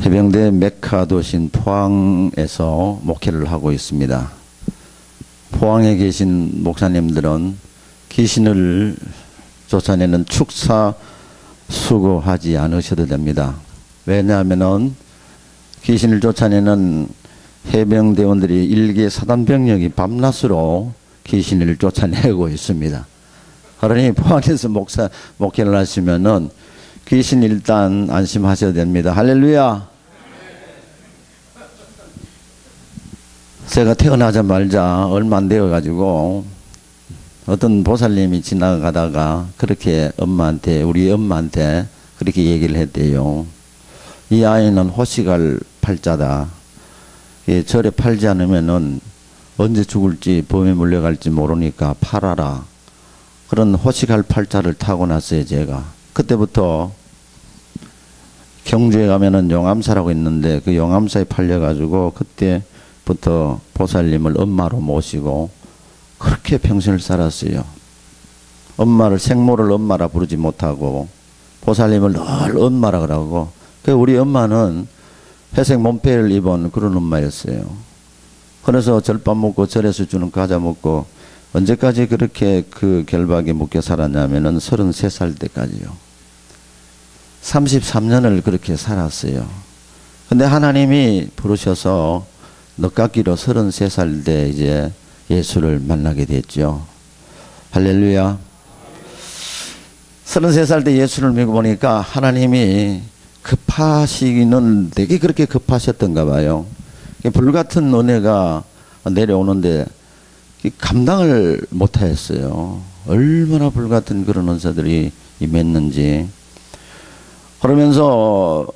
해병대 메카 도시인 포항에서 목회를 하고 있습니다. 포항에 계신 목사님들은 귀신을 쫓아내는 축사 수고하지 않으셔도 됩니다. 왜냐하면 귀신을 쫓아내는 해병대원들이 일개 사단병력이 밤낮으로 귀신을 쫓아내고 있습니다. 그러니 포항에서 목회를 하시면은 귀신 일단 안심하셔야 됩니다. 할렐루야. 제가 태어나자마자 얼마 안 되어 가지고 어떤 보살님이 지나가다가 그렇게 우리 엄마한테 그렇게 얘기를 했대요. 이 아이는 호시갈 팔자다. 절에 팔지 않으면은 언제 죽을지 범에 물려갈지 모르니까 팔아라. 그런 호시갈 팔자를 타고났어요, 제가. 그때부터 경주에 가면은 용암사라고 있는데 그 용암사에 팔려가지고 그때부터 보살님을 엄마로 모시고 그렇게 평생을 살았어요. 엄마를 생모를 엄마라 부르지 못하고 보살님을 늘 엄마라 그러고 우리 엄마는 회색 몸빼를 입은 그런 엄마였어요. 그래서 절밥 먹고 절에서 주는 과자 먹고 언제까지 그렇게 그 결박에 묶여 살았냐면은 33살 때까지요. 33년을 그렇게 살았어요. 근데 하나님이 부르셔서 늦깎이로 33살 때 이제 예수를 만나게 됐죠. 할렐루야. 33살 때 예수를 믿고 보니까 하나님이 급하시기는 되게 그렇게 급하셨던가 봐요. 불같은 은혜가 내려오는데 감당을 못하였어요. 얼마나 불같은 그런 은사들이 임했는지. 그러면서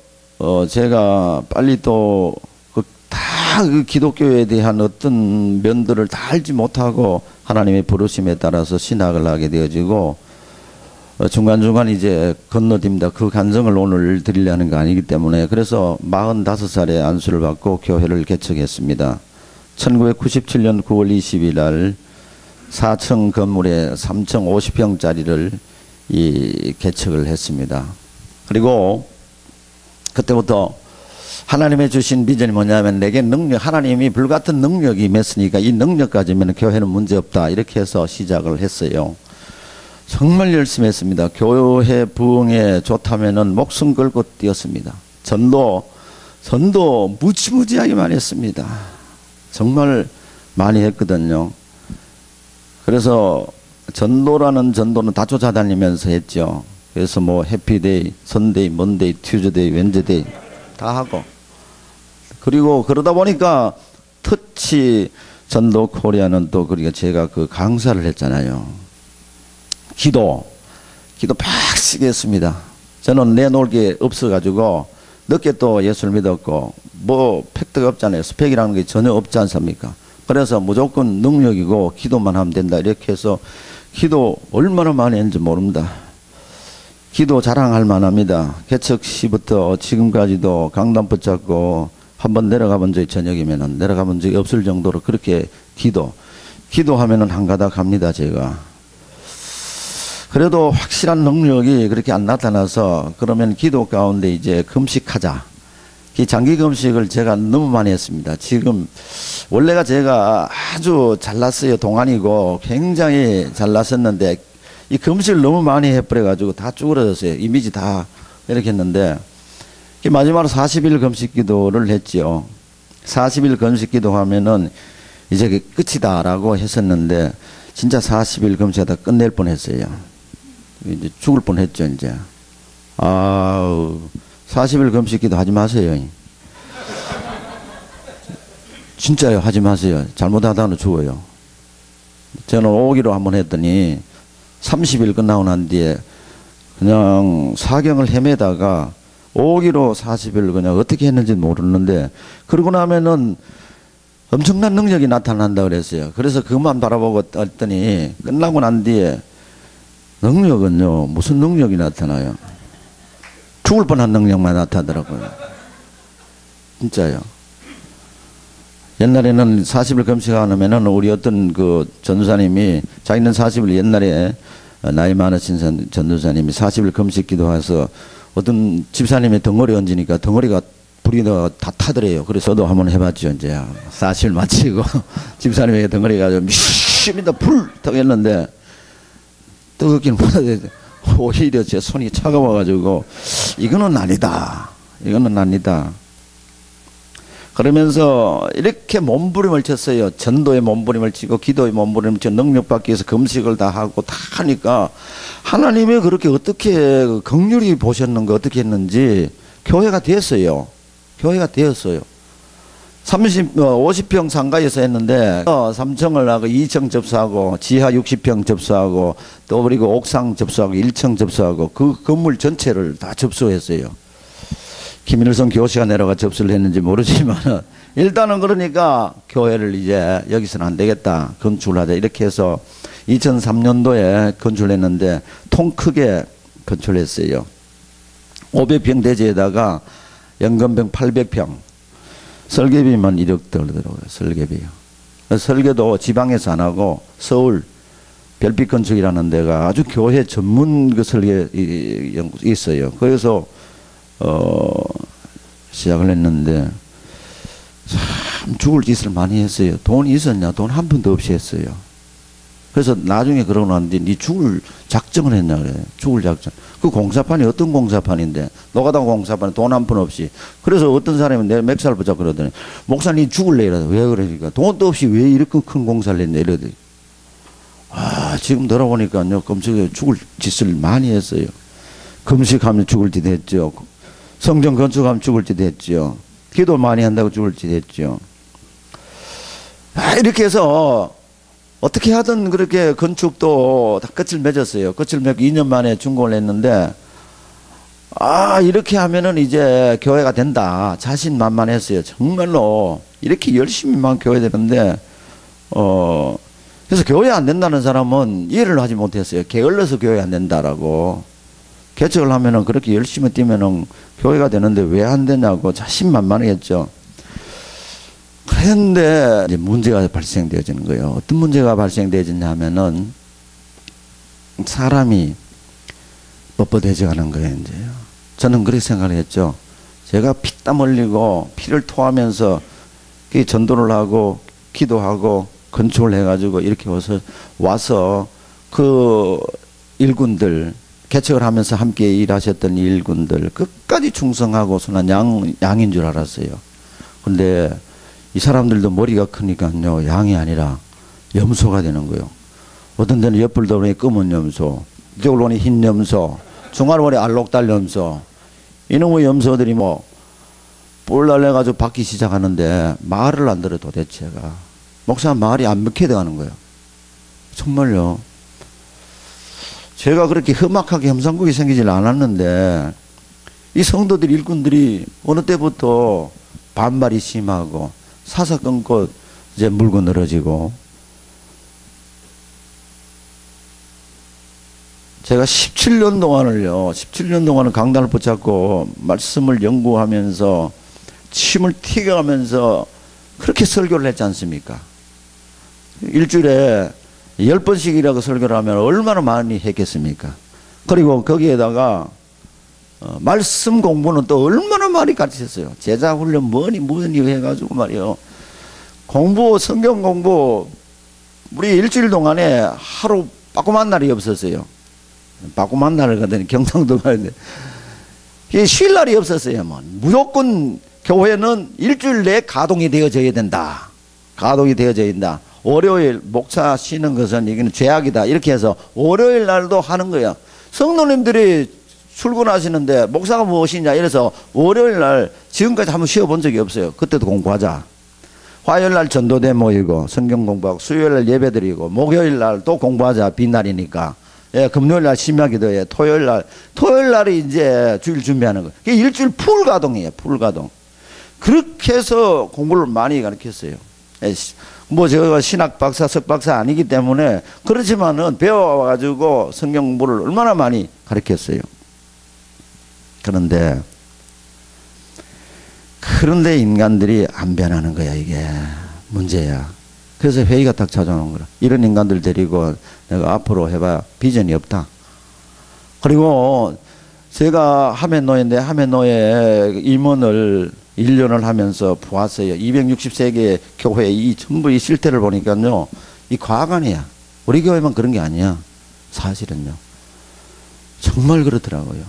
제가 빨리 또 그 기독교에 대한 어떤 면들을 다 알지 못하고 하나님의 부르심에 따라서 신학을 하게 되어지고 중간중간 이제 건너듭니다. 그 간증을 오늘 드리려는 거 아니기 때문에 그래서 45살에 안수를 받고 교회를 개척했습니다. 1997년 9월 20일 날 4층 건물에 3층 50평짜리를 개척을 했습니다. 그리고 그때부터 하나님의 주신 비전이 뭐냐면 내게 하나님이 불같은 능력이 임했으니까 이 능력 가지면 교회는 문제없다 이렇게 해서 시작을 했어요. 정말 열심히 했습니다. 교회 부흥에 좋다면은 목숨 걸고 뛰었습니다. 전도 무지무지하게 많이 했습니다. 정말 많이 했거든요. 그래서 전도는 다 쫓아다니면서 했죠. 그래서 뭐 해피데이, 선데이, 먼데이, 튜즈데이, 웬즈데이 다 하고 그리고 그러다 보니까 터치 전도 코리아는 또 그러니까 제가 그 강사를 했잖아요. 기도 빡시게 했습니다. 저는 내놓을 게 없어가지고 늦게 또 예수를 믿었고 뭐 팩트가 없잖아요. 스펙이라는 게 전혀 없지 않습니까? 그래서 무조건 능력이고 기도만 하면 된다 이렇게 해서 기도 얼마나 많이 했는지 모릅니다. 기도 자랑할 만합니다. 개척 시부터 지금까지도 강단 붙잡고 한번 내려가 본 적이 저녁이면은 내려가 본 적이 없을 정도로 그렇게 기도하면은 한가닥 합니다, 제가. 그래도 확실한 능력이 그렇게 안 나타나서 그러면 기도 가운데 이제 금식하자. 이 장기 금식을 제가 너무 많이 했습니다. 지금 원래가 제가 아주 잘났어요. 동안이고 굉장히 잘났었는데 이 금식을 너무 많이 해버려가지고 다 쭈그러졌어요. 이미지 다 이렇게 했는데 마지막으로 40일 금식 기도를 했죠. 40일 금식 기도하면은 이제 끝이다 라고 했었는데 진짜 40일 금식하다 끝낼 뻔했어요. 이제 죽을 뻔했죠. 이제 40일 금식 기도 하지 마세요. 진짜요. 하지 마세요. 잘못하다가는 죽어요. 저는 5기로 한번 했더니 30일 끝나고 난 뒤에 그냥 사경을 헤매다가 5기로 40일 그냥 어떻게 했는지 모르는데 그러고 나면은 엄청난 능력이 나타난다 그랬어요. 그래서 그것만 바라보고 했더니 끝나고 난 뒤에 능력은요 무슨 능력이 나타나요? 죽을 뻔한 능력만 나타나더라고요. 진짜요. 옛날에는 40일 금식하면은 우리 어떤 그 전도사님이 자기는 40일 옛날에 나이 많으신 전도사님이 40일 금식 기도해서 어떤 집사님의 덩어리 얹으니까 덩어리가 불이 다 타더래요. 그래서 저도 한번 해봤죠. 이제 사실 마치고 집사님에게 덩어리 가지고 미십니다 불! 딱 했는데 뜨겁긴 못하대. 오히려 제 손이 차가워가지고 이거는 아니다. 이거는 아니다. 그러면서 이렇게 몸부림을 쳤어요. 전도에 몸부림을 치고 기도에 몸부림을 치고 능력받기 위해서 금식을 다 하고 다 하니까 하나님이 그렇게 어떻게 긍휼히 보셨는가 어떻게 했는지 교회가 됐어요. 교회가 되었어요. 50평 상가에서 했는데 3층을 하고 2층 접수하고 지하 60평 접수하고 또 그리고 옥상 접수하고 1층 접수하고 그 건물 전체를 다 접수했어요. 김일성 교수가 내려가 접수를 했는지 모르지만 일단은 그러니까 교회를 이제 여기서는 안 되겠다 건축을 하자 이렇게 해서 2003년도에 건축했는데 통 크게 건축했어요. 500평 대지에다가 연건병 800평 설계비만 1억 들더라고요. 설계비요. 설계도 지방에서 안 하고 서울 별빛건축이라는 데가 아주 교회 전문 그 설계 있어요. 그래서 시작을 했는데 참 죽을 짓을 많이 했어요. 돈이 있었냐? 돈 한 푼도 없이 했어요. 그래서 나중에 그러고 났는데 니 죽을 작정을 했냐 그래. 죽을 작정. 그 공사판이 어떤 공사판인데 노가다 공사판에 돈 한 푼 없이. 그래서 어떤 사람이 내 맥살 붙잡고 그러더니 목사님 죽을래 이러다. 왜 그러니까 돈도 없이 왜 이렇게 큰 공사를 했냐 이러더니 지금 들어보니까요 금식에 죽을 짓을 많이 했어요. 금식하면 죽을 짓 했죠. 성전 건축하면 죽을 짓 했죠. 기도 많이 한다고 죽을 짓 했죠. 이렇게 해서 어떻게 하든 그렇게 건축도 다 끝을 맺었어요. 끝을 맺고 2년 만에 준공을 했는데 이렇게 하면은 이제 교회가 된다. 자신만만했어요. 정말로 이렇게 열심히만 교회 되는데 그래서 교회 안 된다는 사람은 이해를 하지 못했어요. 게을러서 교회 안 된다라고. 개척을 하면은 그렇게 열심히 뛰면은 교회가 되는데 왜 안 되냐고 자신만만했죠. 그런데 이제 문제가 발생되어지는 거예요. 어떤 문제가 발생되어지냐면은 사람이 뻣뻣해져가는 거예요. 이제 저는 그렇게 생각을 했죠. 제가 피땀 흘리고 피를 토하면서 전도를 하고 기도하고 건축을 해가지고 이렇게 와서 그 일꾼들 개척을 하면서 함께 일하셨던 일꾼들 끝까지 충성하고 선한 양인 줄 알았어요. 근데 이 사람들도 머리가 크니까요 양이 아니라 염소가 되는 거예요. 어떤 데는 옆을 보니 검은 염소, 이쪽을 보니 흰 염소, 중간을 보니 알록달 염소. 이놈의 염소들이 뿔 날려가지고 받기 시작하는데 말을 안 들어 도대체가. 목사 말이 안 먹게 돼가는 거예요. 정말요. 제가 그렇게 험악하게 험상궂게 생기질 않았는데 이 성도들 일꾼들이 어느 때부터 반발이 심하고 사사 끊고 이제 물고 늘어지고 제가 17년 동안은 강단을 붙잡고 말씀을 연구하면서 침을 튀겨가면서 그렇게 설교를 했지 않습니까? 일주일에 10번씩이라고 설교를 하면 얼마나 많이 했겠습니까? 그리고 거기에다가 말씀 공부는 또 얼마나 많이 가르쳤어요. 제자 훈련 뭐니 해가지고 말이요. 성경 공부 우리 일주일 동안에 하루 빠꾸만 날이 없었어요. 빠꾸만 날을 가더니 경상도 가는데 쉴 날이 없었어요. 무조건 교회는 일주일 내에 가동이 되어져야 된다. 가동이 되어져야 된다. 월요일 목사 쉬는 것은 이거는 죄악이다. 이렇게 해서 월요일 날도 하는 거야. 성도님들이 출근하시는데 목사가 무엇이냐 이래서 월요일 날 지금까지 한번 쉬어본 적이 없어요. 그때도 공부하자. 화요일 날 전도대 모이고 성경 공부하고 수요일 날 예배드리고 목요일 날 또 공부하자. 빈날이니까. 예, 금요일 날 심야기도에 토요일 날이 이제 주일 준비하는 거예요. 이게 일주일 풀 가동이에요. 풀 가동. 그렇게 해서 공부를 많이 가르쳤어요. 제가 신학 박사, 석박사 아니기 때문에 그렇지만은 배워가지고 성경 공부를 얼마나 많이 가르쳤어요. 그런데 인간들이 안 변하는 거야. 이게 문제야. 그래서 회의가 딱 찾아오는 거야. 이런 인간들 데리고 내가 앞으로 해봐야 비전이 없다. 그리고 제가 하멘노예인데 하멘노예 임원을 1년을 하면서 보았어요. 260세계 교회 이 전부 이 실태를 보니까요. 이 과학 아니야. 우리 교회만 그런 게 아니야. 사실은요. 정말 그렇더라고요.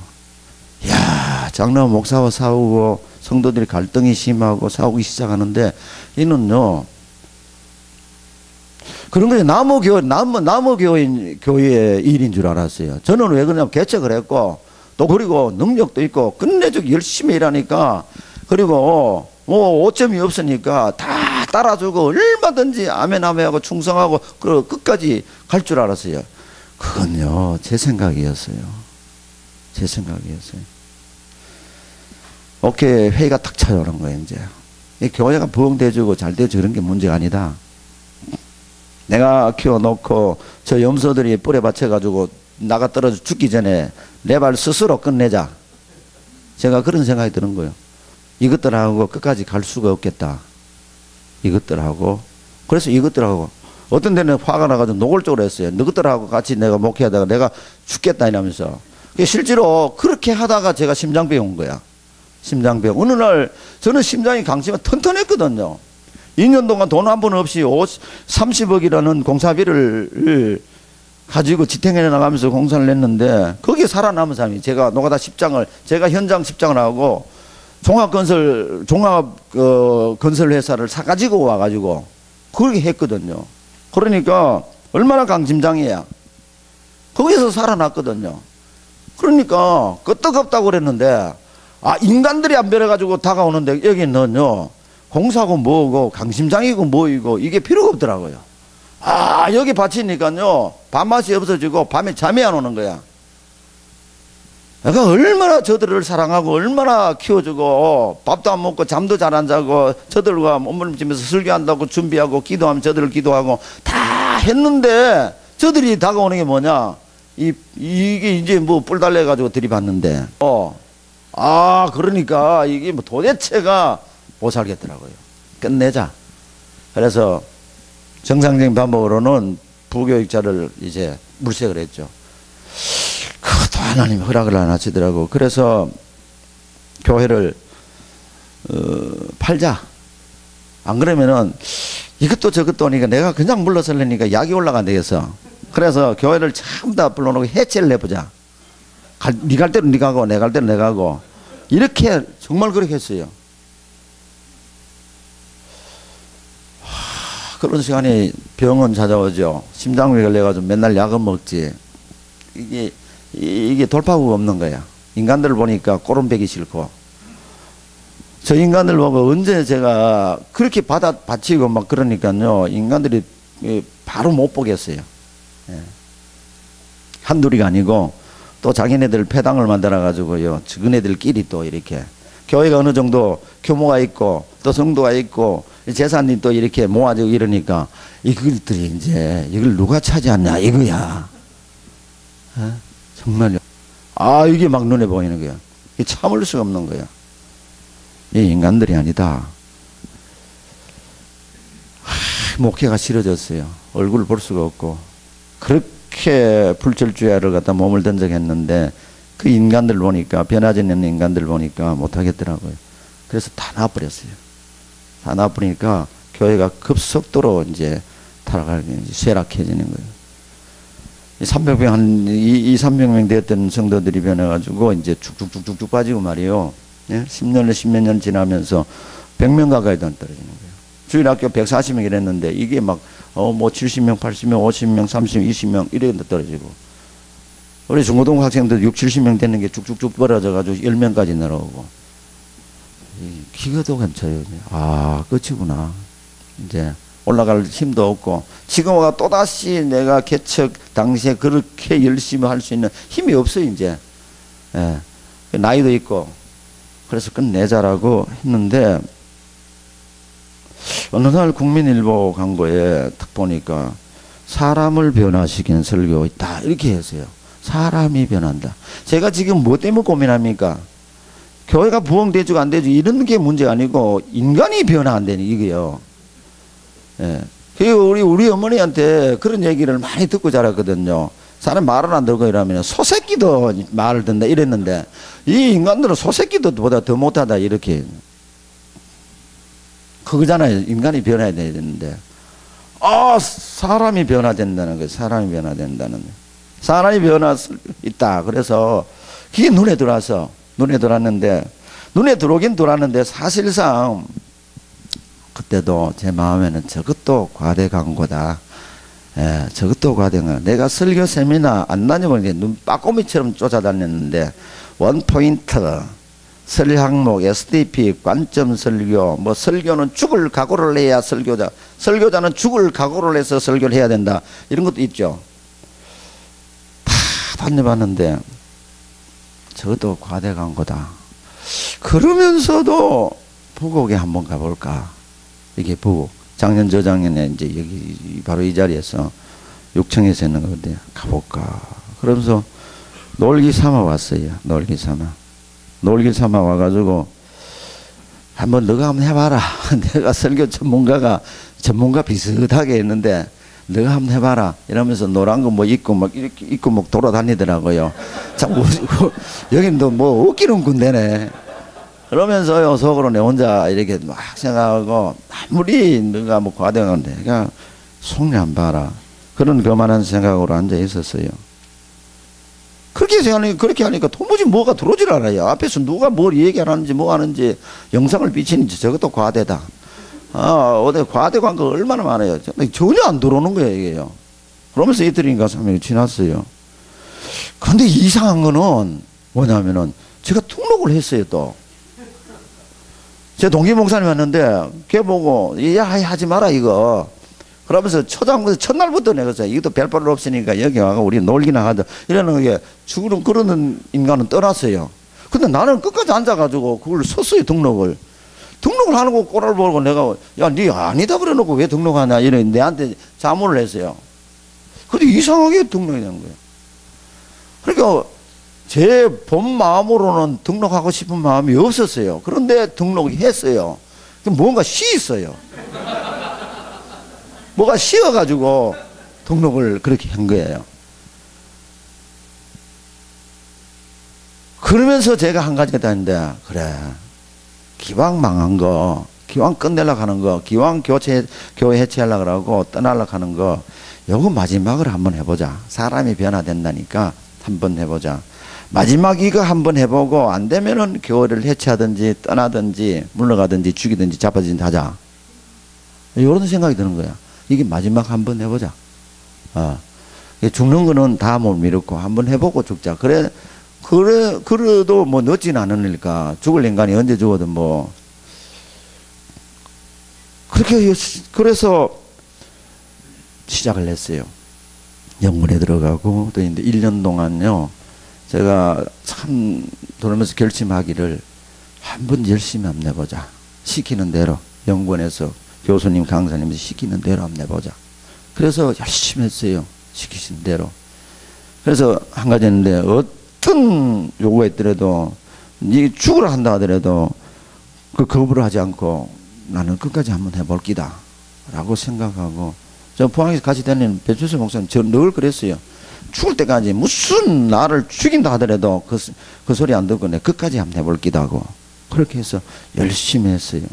야, 장로와 목사와 싸우고 성도들이 갈등이 심하고 싸우기 시작하는데 이는요. 그런 거에 남의 교회의 일인 줄 알았어요. 저는 왜 그러냐면 개척을 했고 또 그리고 능력도 있고 끝내주고 열심히 일하니까 그리고 뭐 오점이 없으니까 다 따라주고 얼마든지 아멘 하고 충성하고 그 끝까지 갈 줄 알았어요. 그건요 제 생각이었어요. 제 생각이었어요. 오케이 회의가 탁 찾아오는 거예요. 이제 이 교회가 부흥돼주고 잘 돼주고 그런 게 문제가 아니다. 내가 키워놓고 저 염소들이 뿔에 받쳐가지고 나가 떨어져 죽기 전에 내 발 스스로 끝내자. 제가 그런 생각이 드는 거예요. 이것들하고 끝까지 갈 수가 없겠다. 이것들하고. 그래서 이것들하고 어떤 데는 화가 나가지고 노골적으로 했어요. 너희들하고 같이 내가 목회하다가 내가 죽겠다 이러면서. 실제로 그렇게 하다가 제가 심장병이 온 거야. 심장병. 어느 날 저는 심장이 강심한 튼튼했거든요. 2년 동안 돈 한 번 없이 30억이라는 공사비를 가지고 지탱해 나가면서 공사를 냈는데 거기에 살아남은 사람이 제가 노가다 10장을 제가 현장 10장을 하고 종합건설 회사를 사가지고 와가지고 그렇게 했거든요. 그러니까 얼마나 강심장이야. 거기서 살아났거든요. 그러니까 끄떡없다고 그랬는데 인간들이 안 변해가지고 다가오는데 여기는요 공사고 뭐고 강심장이고 뭐이고 이게 필요가 없더라고요. 여기 바치니까요 밥맛이 없어지고 밤에 잠이 안 오는 거야. 내가 얼마나 저들을 사랑하고 얼마나 키워주고 밥도 안 먹고 잠도 잘 안 자고 저들과 몸부림치면서 설교한다고 준비하고 기도하면 저들을 기도하고 다 했는데 저들이 다가오는 게 뭐냐 이게 이제 뭐 뿔 달래가지고 들이받는데 그러니까 이게 뭐 도대체가 못 살겠더라고요. 끝내자. 그래서 정상적인 방법으로는 부교육자를 이제 물색을 했죠. 그것도 하나님이 허락을 안 하시더라고. 그래서 교회를 팔자. 안 그러면은 이것도 저것도 오니까 내가 그냥 물러설려니까 약이 올라간다 해서 그래서 교회를 전부 다 불러놓고 해체를 해보자. 니 갈 때는 니 가고 내 갈 때는 내 가고 이렇게 정말 그렇게 했어요. 그런 시간에 병원 찾아오죠. 심장병 걸려가지고 맨날 약은 먹지. 이게 돌파구가 없는 거야. 인간들을 보니까 꼬름배기 싫고. 저 인간들 보고 언제 제가 그렇게 바치고 막 그러니까요. 인간들이 바로 못 보겠어요. 한둘이가 아니고 또 자기네들 배당을 만들어가지고요. 그네들끼리 또 이렇게. 교회가 어느 정도 규모가 있고 또 성도가 있고 재산이 또 이렇게 모아지고 이러니까 이것들이 이제 이걸 누가 차지하냐 이거야. 정말요. 이게 막 눈에 보이는 거야. 이게 참을 수가 없는 거야. 이 인간들이 아니다. 목회가 싫어졌어요. 얼굴을 볼 수가 없고 그렇게 불철주야를 갖다 몸을 던져했는데 그 인간들 보니까 변하지 않는 인간들 보니까 못하겠더라고요. 그래서 다 놔버렸어요. 다 놔버리니까 교회가 급속도로 이제 쇠락해지는 거예요. 300명 되었던 성도들이 변해가지고 이제 쭉쭉쭉쭉 빠지고 말이에요. 10년, 10몇 년 지나면서 100명 가까이 떨어지는 거예요. 주일학교 140명 이랬는데 이게 막 뭐 70명, 80명, 50명, 30명, 20명 이렇게 떨어지고 우리 중고등 학생들 6, 70명 되는 게 쭉쭉쭉 벌어져가지고 10명까지 내려오고 기가도 괜찮아요. 끝이구나. 이제 올라갈 힘도 없고 지금 와 또다시 내가 개척 당시에 그렇게 열심히 할 수 있는 힘이 없어요. 이제 나이도 있고 그래서 끝내자라고 했는데 어느 날 국민일보 광고에 딱 보니까 사람을 변화시키는 설교 있다 이렇게 했어요. 사람이 변한다. 제가 지금 뭐 때문에 고민합니까? 교회가 부흥되지고 안 되지 이런 게 문제가 아니고 인간이 변화한다니 이게요. 그리고 우리 어머니한테 그런 얘기를 많이 듣고 자랐거든요. 사람 말을 안 듣고 이러면 소새끼도 말을 듣는다 이랬는데 이 인간들은 소새끼도 보다 더 못하다 이렇게. 그거잖아요. 인간이 변해야 되는데. 사람이 변화된다는 거예요. 사람이 변화된다는 거예요. 사람이 변할 수 있다. 그래서 그게 눈에 들어왔는데, 눈에 들어오긴 들어왔는데, 사실상 그때도 제 마음에는 저것도 과대 광고다. 예, 저것도 과대광고. 내가 설교 세미나 안 다녀보니까 눈 빠꼬미처럼 쫓아다녔는데, 원포인트, 설 항목, SDP, 관점 설교, 뭐 설교는 죽을 각오를 해야 설교자는 죽을 각오를 해서 설교를 해야 된다. 이런 것도 있죠. 다 다녀봤는데 저것도 과대 광고다. 그러면서도 부곡에 한번 가볼까. 이게 부곡. 작년 저작년에 이제 여기 바로 이 자리에서 육청에서 있는 건데 가볼까. 그러면서 놀기 삼아 왔어요. 놀기 삼아 와가지고 한번 너가 한번 해봐라. 내가 설교 전문가 비슷하게 했는데 너가 한번 해봐라. 이러면서 노란 거 뭐 입고 막 이렇게 입고 막 돌아다니더라고요. 참 여긴 뭐 웃기는 군대네. 그러면서요 속으로 내 혼자 이렇게 막 생각하고 아무리 너가 뭐 과대한데 그냥 속내 안 봐라. 그런 교만한 생각으로 앉아 있었어요. 그렇게 하니까 도무지 뭐가 들어오질 않아요. 앞에서 누가 뭘 얘기하는지 뭐 하는지 영상을 비치는지 저것도 과대다. 어디 과대 광고 얼마나 많아요. 전혀 안 들어오는 거예요, 이게요. 그러면서 이틀인가 3일이 지났어요. 근데 이상한 거는 뭐냐면은 제가 등록을 했어요, 또. 제 동기 목사님 왔는데 걔 보고 야 하지 마라 이거. 그러면서 첫날부터 내가 이것도 별볼 없으니까 여기 와가 우리 놀기나 하자 이러는 게 죽으는 그러는 인간은 떠났어요. 근데 나는 끝까지 앉아가지고 그걸 썼어요. 등록을 하는 거 꼬라를 보고 내가 야 니 아니다 그래놓고 왜 등록하냐 이래 내한테 자문을 했어요. 근데 이상하게 등록이 된 거예요. 그러니까 제 본 마음으로는 등록하고 싶은 마음이 없었어요. 그런데 등록을 했어요. 뭔가 쉬었어요. 뭐가 쉬어가지고 등록을 그렇게 한 거예요. 그러면서 제가 한 가지가 있는데, 그래, 기왕 망한 거, 기왕 끝내려고 하는 거, 기왕 교회 해체하려고 하고 떠나려고 하는 거, 요거 마지막으로 한번 해보자. 사람이 변화된다니까 한번 해보자. 마지막 이거 한번 해보고 안 되면은 교회를 해체하든지 떠나든지 물러가든지 죽이든지 잡아든지 하자. 이런 생각이 드는 거야. 이게 마지막 한번 해보자. 죽는 거는 다 못 미뤘고 한번 해보고 죽자. 그래도 뭐 늦지는 않으니까 죽을 인간이 언제 죽어도 뭐 그렇게 그래서 시작을 했어요. 영문에 들어가고 또 이제 1년 동안요. 제가 참 돌면서 결심하기를 한번 열심히 한번 해보자. 시키는 대로 연구원에서 교수님 강사님이 시키는 대로 한번 해보자. 그래서 열심히 했어요. 시키신 대로. 그래서 한 가지 했는데 어떤 요구가 있더라도 니 죽으라 한다 하더라도 그 거부를 하지 않고 나는 끝까지 한번 해볼 기다 라고 생각하고 저 포항에서 같이 다니는 배철수 목사님 저 늘 그랬어요. 죽을 때까지 무슨 나를 죽인다 하더라도 그 소리 안 듣고 내 끝까지 한번 해볼 기다 하고 그렇게 해서 열심히 했어요.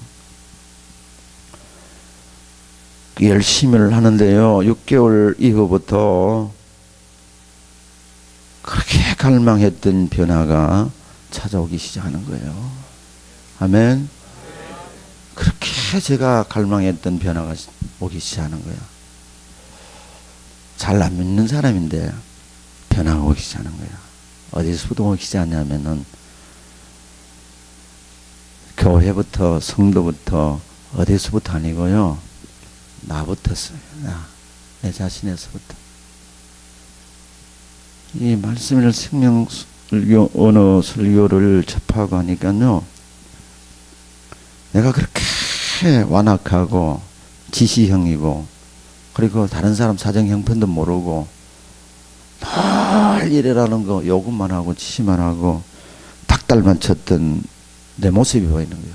열심히를 하는데요. 6개월 이후부터 그렇게 갈망했던 변화가 찾아오기 시작하는 거예요. 아멘. 그렇게 제가 갈망했던 변화가 오기 시작하는 거예요. 잘 안 믿는 사람인데 변화가 오기 시작하는 거예요. 어디서부터 오기 시작하냐면은 교회부터 성도부터 어디서부터 아니고요. 나부터였어요. 내 자신에서부터. 이 말씀을 생명 설교, 언어 설교를 접하고 하니까요. 내가 그렇게 완악하고 지시형이고 그리고 다른 사람 사정 형편도 모르고 늘 이래라는 거 요구만 하고 지시만 하고 닭달만 쳤던 내 모습이 보이는 거예요.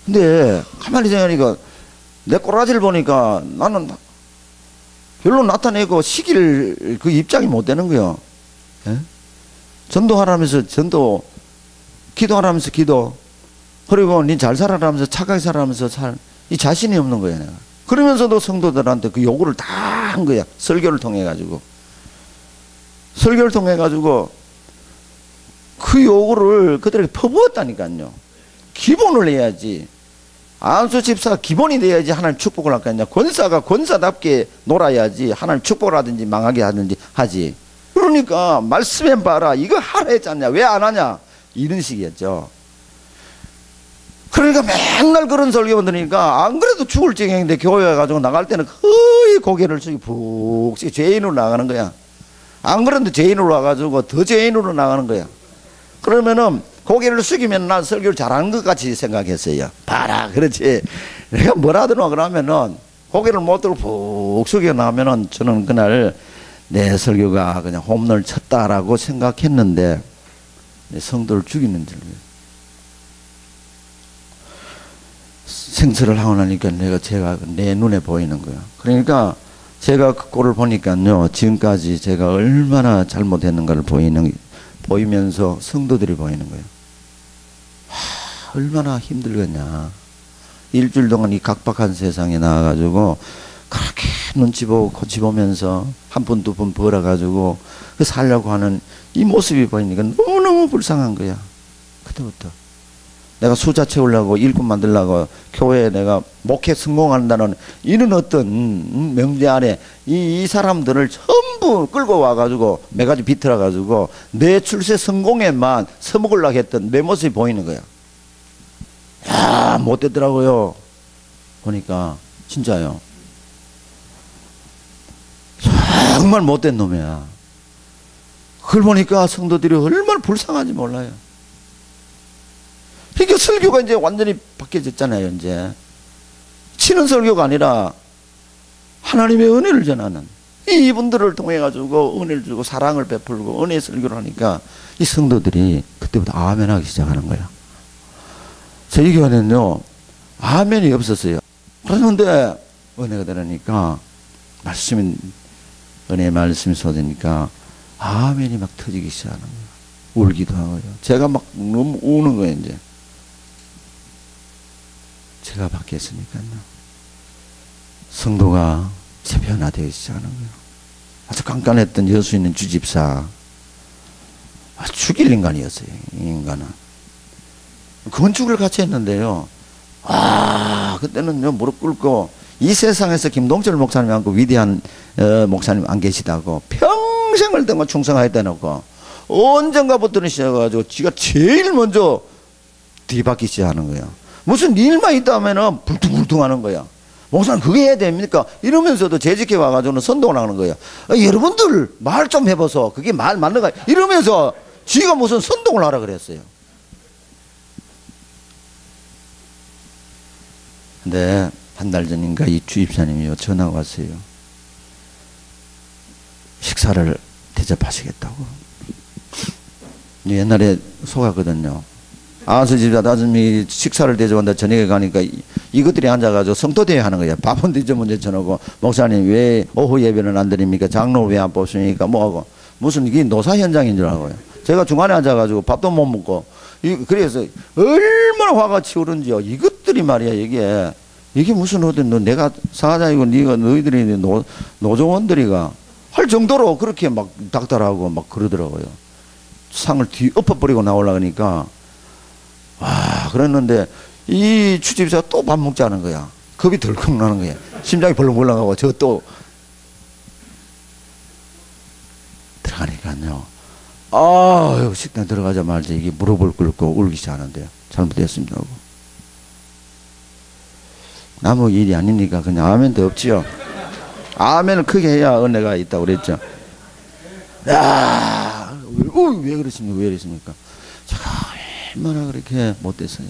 근데 가만히 생각하니까 내 꼬라지를 보니까 나는 별로 나타내고 시킬 그 입장이 못 되는 거예요. 예? 전도하라면서 전도, 기도하라면서 기도, 그리고 니 잘 살아라면서 착하게 살아라면서 이 자신이 없는 거야 내가. 그러면서도 성도들한테 그 요구를 다 한 거야. 설교를 통해 가지고. 설교를 통해 가지고 그 요구를 그들에게 퍼부었다니까요. 기본을 해야지. 안수 집사가 기본이 돼야지 하나님 축복을 할 거 아니냐. 권사가 권사답게 놀아야지 하나님 축복을 하든지 망하게 하든지 하지. 그러니까 말씀해 봐라. 이거 하라 했지 않냐. 왜 안 하냐. 이런 식이었죠. 그러니까 맨날 그런 설교만 들으니까 안 그래도 죽을 지경인데 교회 가지고 나갈 때는 거의 고개를 숙이고 푹 죄인으로 나가는 거야. 안 그래도 죄인으로 와가지고 더 죄인으로 나가는 거야. 그러면은 고개를 숙이면 난 설교를 잘하는 것 같이 생각했어요. 봐라 그렇지. 내가 뭐라 하더라 그러면은 고개를 못 들고 푹 숙여 나면은 저는 그날 내 설교가 그냥 홈런을 쳤다라고 생각했는데 성도를 죽이는 줄. 생설을 하고 나니까 제가 내 눈에 보이는 거야. 그러니까 제가 그 꼴을 보니까요, 지금까지 제가 얼마나 잘못했는가를 보이면서 성도들이 보이는 거예요. 얼마나 힘들겠냐. 일주일 동안 이 각박한 세상에 나와가지고 그렇게 눈치 보고 코치 보면서 한 번 두 번 벌어가지고 그 살려고 하는 이 모습이 보이니까 너무너무 불쌍한 거야. 그때부터. 내가 숫자 채우려고 일꾼 만들려고 교회에 내가 목회 성공한다는 이런 어떤 명제 안에 이 사람들을 전부 끌고 와가지고 매가지 비틀어가지고 내 출세 성공에만 서먹으려고 했던 내 모습이 보이는 거야. 야, 못됐더라고요. 보니까 진짜요. 정말 못된 놈이야. 그걸 보니까 성도들이 얼마나 불쌍한지 몰라요. 그러니까 설교가 이제 완전히 바뀌어졌잖아요. 이제 치는 설교가 아니라 하나님의 은혜를 전하는 이분들을 통해 가지고 은혜를 주고 사랑을 베풀고 은혜 설교를 하니까 이 성도들이 그때부터 아멘하기 시작하는 거야. 저희 교회는요 아멘이 없었어요. 그런데 은혜가 되니까 은혜 말씀이 쏟으니까 아멘이 막 터지기 시작하는 거예요. 울기도 하고요. 제가 막 너무 우는 거예요. 이제 제가 바뀌었으니까요. 성도가 제 변화되기 시작하는 거예요. 아주 깐깐했던 여수 있는 주집사, 죽일 인간이었어요. 이 인간은 건축을 같이 했는데요. 그때는요 무릎 꿇고 이 세상에서 김동철 목사님 하고 위대한 목사님 안 계시다고 평생을 동안 충성하였다 놓고 언젠가부터는 시작해가지고 지가 제일 먼저 뒤바뀌기 시작하는 거예요. 무슨 일만 있다면은 불퉁불퉁 하는 거야. 목사님 그게 해야 됩니까? 이러면서도 재직해 와가지고는 선동을 하는 거야. 여러분들 말 좀 해봐서 그게 말 맞는가? 이러면서 지가 무슨 선동을 하라 그랬어요. 근데 한 달 전인가 이 주입사님이 전화가 왔어요. 식사를 대접하시겠다고. 옛날에 속았거든요. 아스집사 다스미 식사를 대접한다. 저녁에 가니까 이것들이 앉아가지고 성토대회 하는 거야. 밥은 뒤져 먼저 전하고 목사님 왜 오후 예배는 안 드립니까? 장로 왜 안 뽑습니까? 뭐하고 무슨 이게 노사 현장인 줄 알고요. 제가 중간에 앉아가지고 밥도 못 먹고 그래서 얼마나 화가 치우는지요. 이것들이 말이야 이게 무슨 어떤 내가 사장이고 너희들이 노조원들이가 할 정도로 그렇게 막 닥달하고 막 그러더라고요. 상을 엎어버리고 나오려니까 그랬는데 이 주집사가 또 밥 먹자는 거야. 겁이 덜컥 나는 거야. 심장이 벌렁벌렁하고 저 또 들어가니까요. 식당 들어가자마자 이게 무릎을 꿇고 울기 시작하는데요. 잘못됐습니다 하고. 아무 일이 아니니까 그냥 아멘도 없지요. 아멘을 크게 해야 은혜가 있다고 그랬죠. 왜 그러십니까? 왜 그러십니까? 제가 얼마나 그렇게 못됐어요.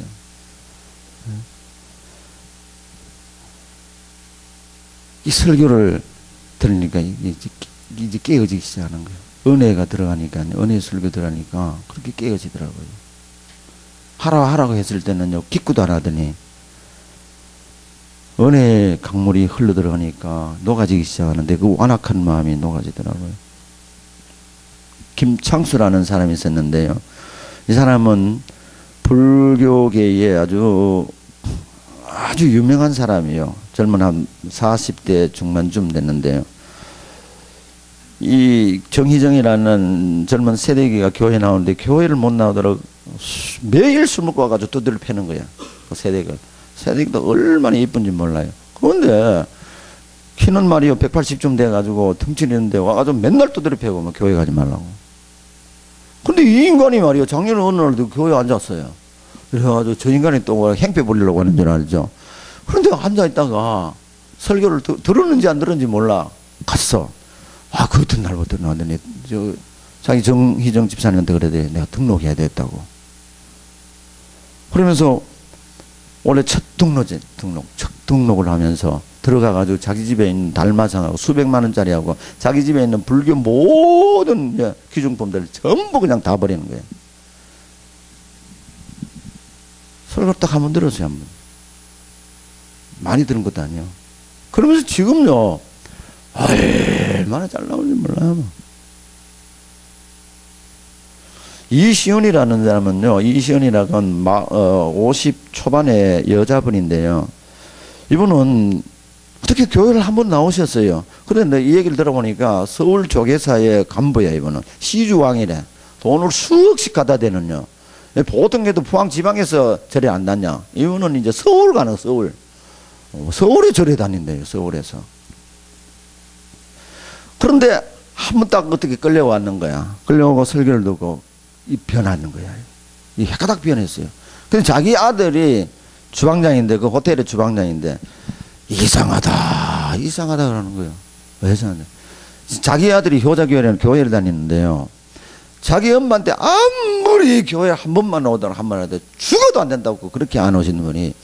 이 설교를 들으니까 이제 깨어지기 시작하는 거예요. 은혜가 들어가니까, 은혜 설교 들어가니까 그렇게 깨어지더라고요. 하라고 했을 때는요, 기꾸도 안 하더니, 은혜 강물이 흘러 들어가니까 녹아지기 시작하는데 그 완악한 마음이 녹아지더라고요. 김창수라는 사람이 있었는데요. 이 사람은 불교계에 아주 유명한 사람이요. 젊은 한 40대 중반쯤 됐는데요. 이 정희정이라는 젊은 세대기가 교회 나오는데 교회를 못 나오도록 매일 술 먹고 와가지고 두드려 패는 거야. 그 세대기도 얼마나 이쁜지 몰라요. 그런데 키는 말이요 180쯤 돼가지고 덩치는 있는데 와가지고 맨날 두드려 패고 뭐 교회 가지 말라고. 근데 이 인간이 말이요 작년에 어느 날도 교회에 앉았어요. 그래가지고 저 인간이 또 행패 부리려고 하는 줄 알죠. 그런데 앉아있다가 설교를 들었는지 안 들었는지 몰라. 갔어. 그 어떤 날부터 나왔더니 자기 정희정 집사님한테 그래대. 내가 등록해야 되겠다고. 그러면서 원래 첫 등록을 하면서 들어가가지고 자기 집에 있는 달마상하고 수백만 원짜리하고 자기 집에 있는 불교 모든 기중품들을 전부 그냥 다 버리는 거예요. 설교 딱 한번 들었어요. 한번. 많이 들은 것도 아니에요. 그러면서 지금요 얼마나 잘 나오는지 몰라요. 이시연이라는 사람은요, 이시연이라는 50 초반의 여자분인데요. 이분은 어떻게 교회를 한번 나오셨어요. 그런데 이 얘기를 들어보니까 서울 조계사의 간부야. 이분은 시주왕이래. 돈을 수억씩 갖다 대는요. 보통 게도 포항 지방에서 절에 안 다냐. 이분은 이제 서울 가는 서울에 절에 다닌대요. 서울에서. 그런데 한 번 딱 어떻게 끌려왔는 거야. 끌려오고 설교를 듣고 변하는 거야. 이 헷가닥 변했어요. 근데 자기 아들이 주방장인데, 그 호텔의 주방장인데, 이상하다 그러는 거예요. 왜 이상하냐. 자기 아들이 효자교회라는 교회를 다니는데요. 자기 엄마한테 아무리 교회 한 번만 오더라 한 번 하더라도 죽어도 안 된다고 그렇게 안 오시는 분이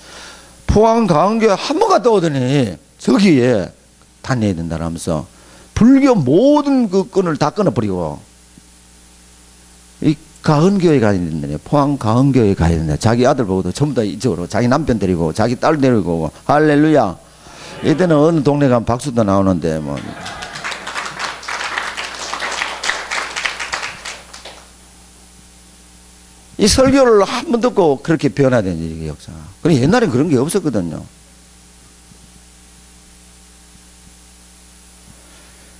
포항 강원교회 한 번 갔다 오더니 저기에 다녀야 된다라면서 불교 모든 그 끈을 다 끊어버리고 이 가은교회 가야 된다네. 포항 가은교회 가야 된다. 자기 아들 보고도 전부 다 이쪽으로 자기 남편 데리고 자기 딸 데리고 오고. 할렐루야. 이때는 어느 동네 가면 박수도 나오는데 뭐. 이 설교를 한 번 듣고 그렇게 변화된 일이 역사가. 그런데 옛날엔 그런 게 없었거든요.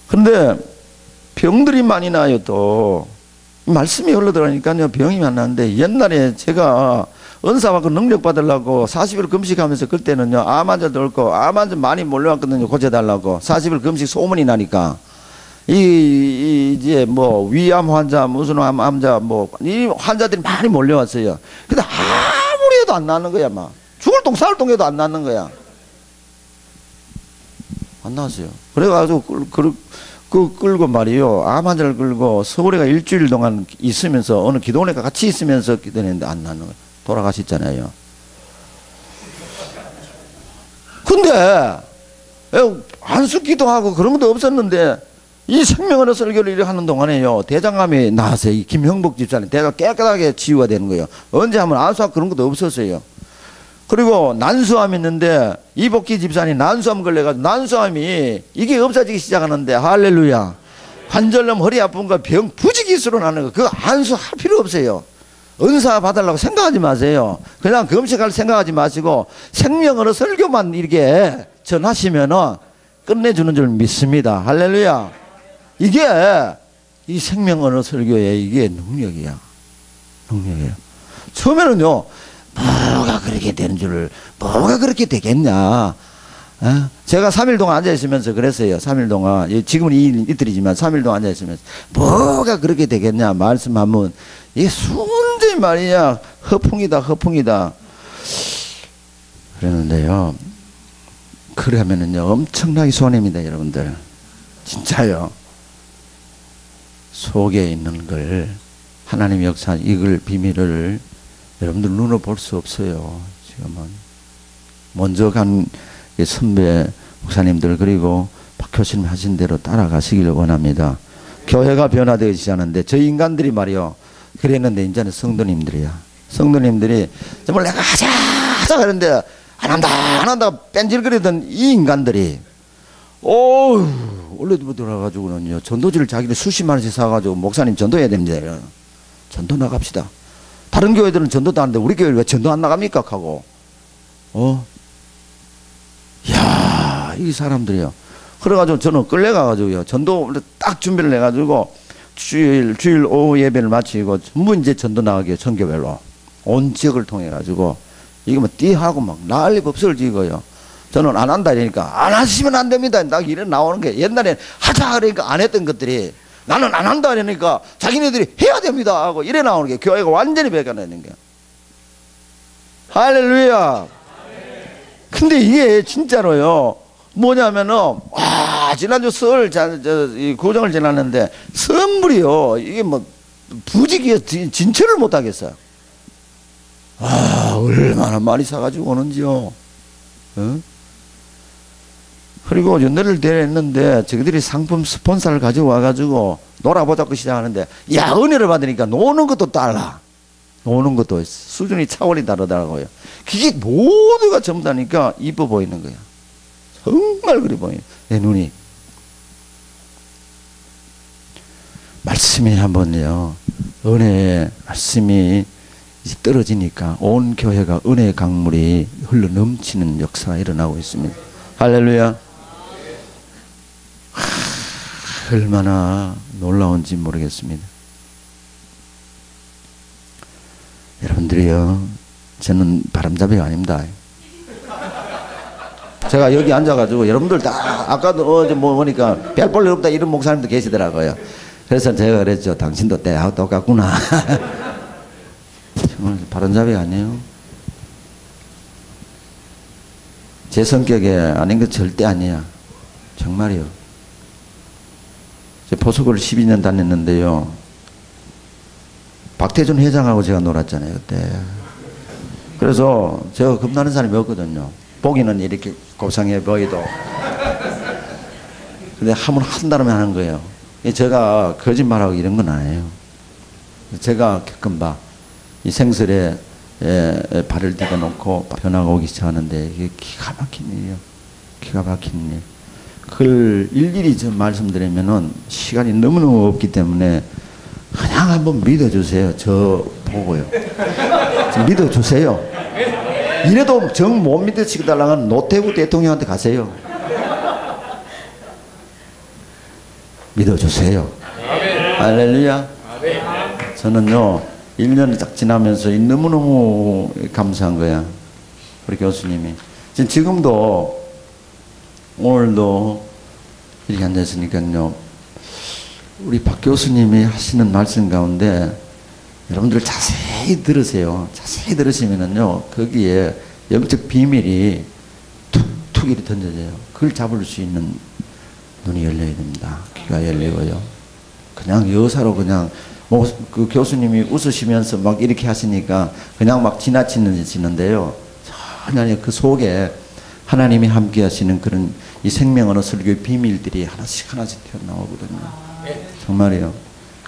그런데 병들이 많이 나요. 또 말씀이 흘러들어가니까요 병이 안 나는데, 옛날에 제가 은사받고 능력 받으려고 40일 금식하면서 그때는요 암 환자도 없고 암 환자 많이 몰려왔거든요. 고쳐달라고 40일 금식 소문이 나니까 이제 뭐 위암 환자 무슨 암 환자 뭐 이 환자들이 많이 몰려왔어요. 근데 아무리 해도 안 나는 거야. 막 죽을 똥 살 똥 해도 안 나는 거야. 안 나왔어요. 그래가지고 끌고 말이요 암 환자를 끌고 서울에가 일주일 동안 있으면서 어느 기도원에 같이 있으면서 기도했는데 안 나는 거예요. 돌아가셨잖아요. 근데 안수 기도하고 그런 것도 없었는데 이 생명언어 설교를 하는 동안에요 대장암이 나왔어요. 이 김형복 집사님 대장 깨끗하게 치유가 되는 거예요. 언제 하면 안수하고 그런 것도 없었어요. 그리고 난수암이 있는데 이복기 집사님 난수암 걸려가지고 난수암이 이게 없어지기 시작하는데 할렐루야. 관절염 허리 아픈 거 병 부지기수로 나는 거 그거 안수할 필요 없어요. 은사 받으려고 생각하지 마세요. 그냥 금식할 생각하지 마시고 생명으로 설교만 이렇게 전하시면은 끝내주는 줄 믿습니다. 할렐루야. 이게 이 생명언어 설교의 이게 능력이야. 능력이에요. 처음에는요 뭐가 그렇게 되는 줄을 뭐가 그렇게 되겠냐. 제가 3일 동안 앉아있으면서 그랬어요. 3일 동안 지금은 이틀이지만 3일 동안 앉아있으면서 뭐가 그렇게 되겠냐 말씀하면 이게 순전히 말이야 허풍이다 그랬는데요 그러면은요 엄청나게 손해입니다. 여러분들 진짜요. 속에 있는 걸 하나님의 역사 이걸 비밀을 여러분들 눈으로 볼 수 없어요. 지금은 먼저 간 선배 목사님들 그리고 박 교수님 하신 대로 따라가시길 원합니다. 교회가 변화되지 않은데 저 인간들이 말이요 그랬는데 이제는 성도님들이야. 성도님들이 정말 내가 하자 그랬는데 안 한다 뺀질거리던 이 인간들이 원래도 들어가가지고는요 전도지를 자기들 수십만 원씩 사가지고 목사님 전도해야 됩니다. 전도 나갑시다. 다른 교회들은 전도도 하는데 우리 교회 왜 전도 안 나갑니까? 하고. 야, 이 사람들이요. 그래가지고 저는 끌려가가지고요. 전도 딱 준비를 해가지고 주일 오후 예배를 마치고 전부 이제 전도 나가게 전교별로 온 지역을 통해가지고 이게 뭐 띠하고 막 난리 법석을 지고요. 저는 안 한다 이러니까 안 하시면 안 됩니다. 딱 이래 나오는 게 옛날에 하자 그러니까 안 했던 것들이 나는 안 한다 이러니까 자기네들이 해야 됩니다 하고 이래 나오는 게 교회가 완전히 배가내는 게. 할렐루야. 근데 이게 진짜로요. 뭐냐면은 지난주 설 구정을 지났는데 선물이요. 이게 뭐 부지기에 진철을 못 하겠어요. 얼마나 많이 사가지고 오는지요. 어? 그리고 연대를 대했는데 저희들이 상품 스폰서를 가지고 와가지고 놀아보자고 시작하는데 야 은혜를 받으니까 노는 것도 달라. 노는 것도 수준이 차원이 다르더라고요. 그게 모두가 전부 다니까 이뻐 보이는 거야. 정말 그래 보여요. 내 눈이. 말씀이 한번요. 은혜의 말씀이 이제 떨어지니까 온 교회가 은혜의 강물이 흘러 넘치는 역사가 일어나고 있습니다. 할렐루야. 얼마나 놀라운지 모르겠습니다. 여러분들이요. 저는 바람잡이가 아닙니다. 제가 여기 앉아가지고 여러분들 다 아까도 어제 뭐 보니까 별 볼 일 없다 이런 목사님도 계시더라고요. 그래서 제가 그랬죠. 당신도 때하고 똑같구나. 정말 바람잡이가 아니에요. 제 성격에 아닌 것 절대 아니야. 정말이요. 제 포수고를 12년 다녔는데요. 박태준 회장하고 제가 놀았잖아요. 그때. 그래서 제가 겁나는 사람이 없거든요. 보기는 이렇게 고상해 보이도. 근데 하면 한다면 하는 거예요. 제가 거짓말하고 이런 건 아니에요. 제가 겪은 바, 이 생설에 발을 디뎌 놓고 변화가 오기 시작하는데 이게 기가 막힌 일이에요. 기가 막힌 일. 그걸 일일이 좀 말씀드리면은 시간이 너무너무 없기 때문에 그냥 한번 믿어주세요. 저 보고요. 좀 믿어주세요. 이래도 정 못 믿으시고 달라는 노태우 대통령한테 가세요. 믿어주세요. 할렐루야. 저는요 1년이 딱 지나면서 너무너무 감사한 거야. 우리 교수님이 지금도 오늘도 이렇게 앉아있으니까요 우리 박 교수님이 하시는 말씀 가운데 여러분들 자세히 들으세요. 자세히 들으시면은요 거기에 영적 비밀이 툭툭 이렇게 던져져요. 그걸 잡을 수 있는 눈이 열려야 됩니다. 귀가 열리고요. 그냥 여사로 그냥 뭐 그 교수님이 웃으시면서 막 이렇게 하시니까 그냥 막 지나치는데요. 전혀 그 속에 하나님이 함께 하시는 그런 이 생명 언어 설교의 비밀들이 하나씩 튀어나오거든요. 정말이요.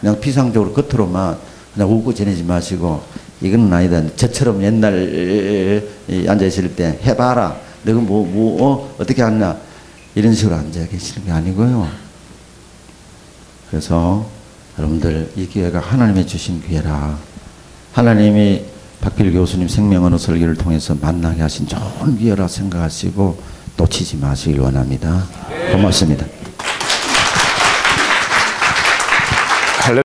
그냥 피상적으로 겉으로만 그냥 웃고 지내지 마시고 이건 아니다. 저처럼 옛날 앉아있을 때 해봐라. 너가 어떻게 하냐. 이런 식으로 앉아 계시는 게 아니고요. 그래서 여러분들 이 기회가 하나님이 주신 기회라. 하나님이 박필 교수님 생명 언어 설교를 통해서 만나게 하신 좋은 기회라 생각하시고 놓치지 마시길 원합니다. 고맙습니다.